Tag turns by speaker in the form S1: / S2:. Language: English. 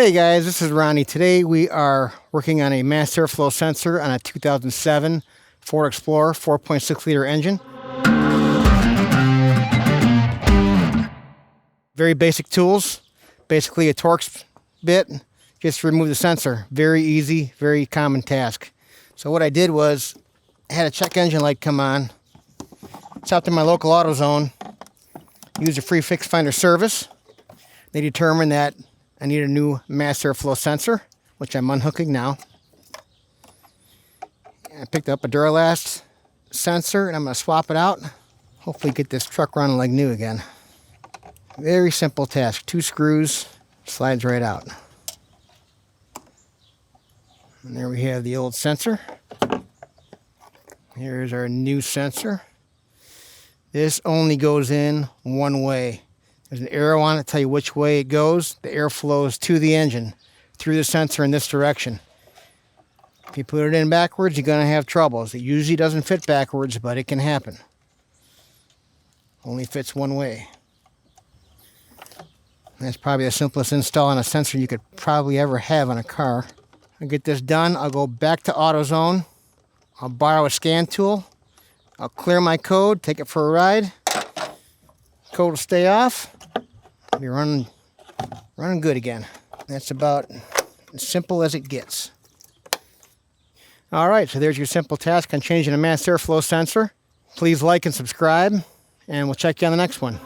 S1: Hey guys, this is Ronnie. Today we are working on a mass airflow sensor on a 2007 Ford Explorer 4.6 liter engine. Very basic tools, basically a Torx bit, just to remove the sensor. Very easy, very common task. So what I did was, I had a check engine light come on, stopped in my local AutoZone, used a free fix finder service. They determined that I need a new mass airflow sensor, which I'm unhooking now. I picked up a Duralast sensor and I'm going to swap it out. Hopefully get this truck running like new again. Very simple task. 2 screws, slides right out. And there we have the old sensor. Here's our new sensor. This only goes in one way. There's an arrow on it to tell you which way it goes. The air flows to the engine through the sensor in this direction. If you put it in backwards, you're going to have troubles. It usually doesn't fit backwards, but it can happen. Only fits one way. That's probably the simplest install on a sensor you could probably ever have on a car. I'll get this done. I'll go back to AutoZone. I'll borrow a scan tool. I'll clear my code, take it for a ride. Code will stay off. I'll be running good again. That's about as simple as it gets. All right, so there's your simple task on changing a mass airflow sensor. Please like and subscribe, and we'll check you on the next one.